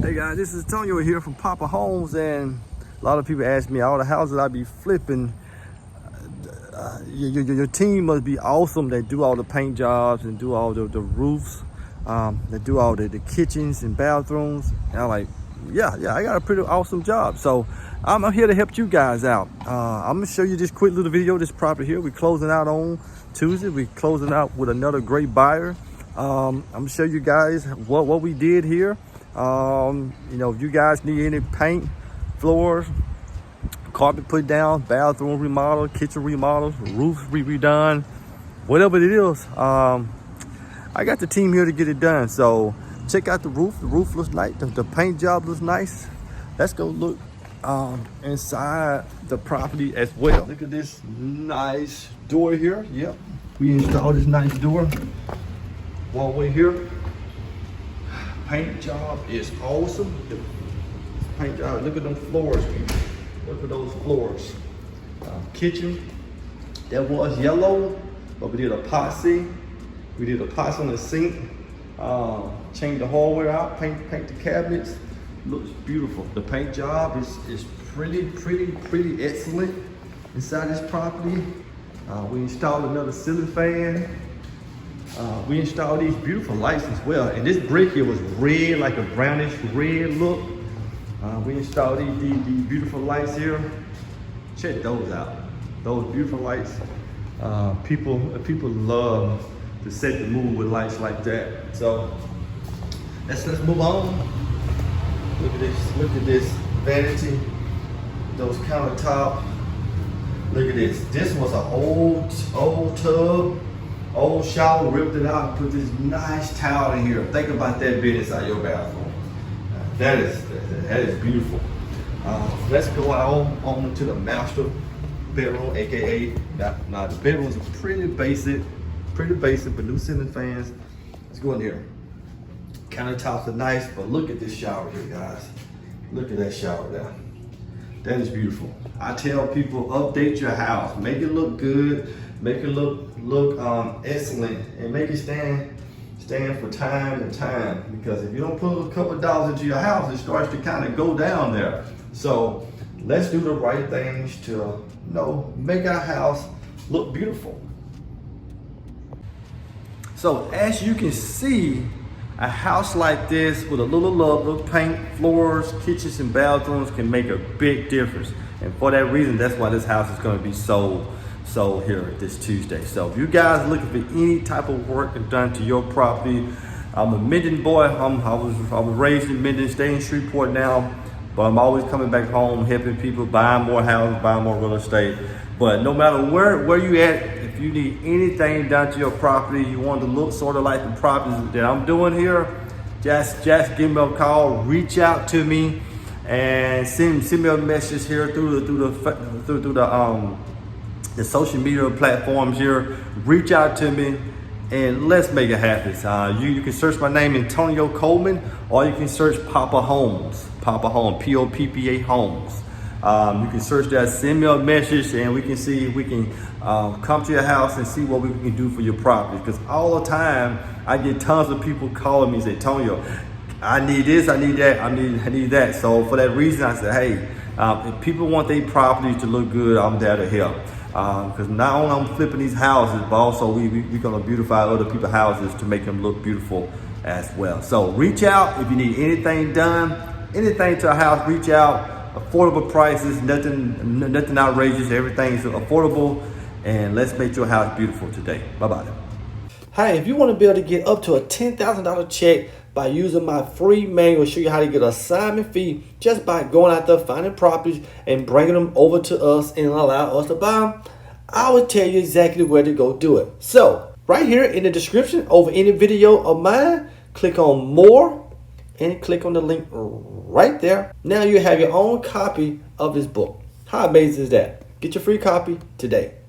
Hey guys, this is Antonio here from Papa Homes, and a lot of people ask me all the houses I be flipping. Your team must be awesome. They do all the paint jobs and do all the roofs. They do all the kitchens and bathrooms. And I'm like, yeah, I got a pretty awesome job. So I'm here to help you guys out. I'm gonna show you this quick little video. This property here, we're closing out on Tuesday. We're closing out with another great buyer. I'm gonna show you guys what we did here. You know, if you guys need any paint, floors, carpet put down, bathroom remodel, kitchen remodel, roof redone, whatever it is, I got the team here to get it done. So check out the roof. The roof looks nice. The paint job looks nice. Let's go look inside the property as well. Look at this nice door here. Yep, we installed this nice door. Walkway here. Paint job is awesome. The paint job, look at them floors. Look at those floors. Kitchen, that was yellow, but we did epoxy. We did epoxy on the sink. Changed the hallway out, paint the cabinets. Looks beautiful. The paint job is pretty excellent inside this property. We installed another ceiling fan. We installed these beautiful lights as well. And this brick here was red, like a brownish red look. We installed these beautiful lights here. Check those out. Those beautiful lights. People love to set the mood with lights like that. So let's move on. Look at this vanity. Those countertop. Look at this. This was an old tub. Old shower, ripped it out, and put this nice towel in here. Think about that being inside your bathroom. That is beautiful. Let's go out on to the master bedroom, aka now the bedroom is pretty basic, but new ceiling fans. Let's go in here. Countertops are nice, but look at this shower here, guys. Look at that shower there. That is beautiful. I tell people, update your house, make it look good. Make it look excellent, and make it stand for time and time. Because if you don't put a couple of dollars into your house, it starts to kind of go down there. So let's do the right things to, you know, make our house look beautiful. So as you can see, a house like this with a little love, little paint, floors, kitchens, and bathrooms can make a big difference. And for that reason, that's why this house is going to be sold here this Tuesday. So if you guys are looking for any type of work done to your property, I'm a Minden boy. I was raised in Minden, stay in Shreveport now, but I'm always coming back home, helping people, buying more houses, buying more real estate. But no matter where you at, if you need anything done to your property, you want to look sort of like the properties that I'm doing here, just give me a call, reach out to me, and send me a message here through the social media platforms here. Reach out to me and let's make it happen. You can search my name, Antonio Coleman, or you can search Papa Homes, Poppa Homes. You can search that, send me a message, and we can see if we can come to your house and see what we can do for your property. Because all the time I get tons of people calling me and say, Antonio, I need this, I need that, I need that. So for that reason, I said, hey, if people want their properties to look good, I'm there to help. Because not only I'm flipping these houses, but also we're gonna beautify other people's houses to make them look beautiful as well. So reach out if you need anything done, anything to a house, reach out. Affordable prices, nothing outrageous, everything is affordable, and let's make your house beautiful today. Bye-bye. Hey, if you want to be able to get up to a $10,000 check by using my free manual, show you how to get an assignment fee just by going out there, finding properties and bringing them over to us and allow us to buy them, I will tell you exactly where to go do it. So right here in the description over any video of mine, click on more and click on the link right there. Now you have your own copy of this book. How amazing is that? Get your free copy today.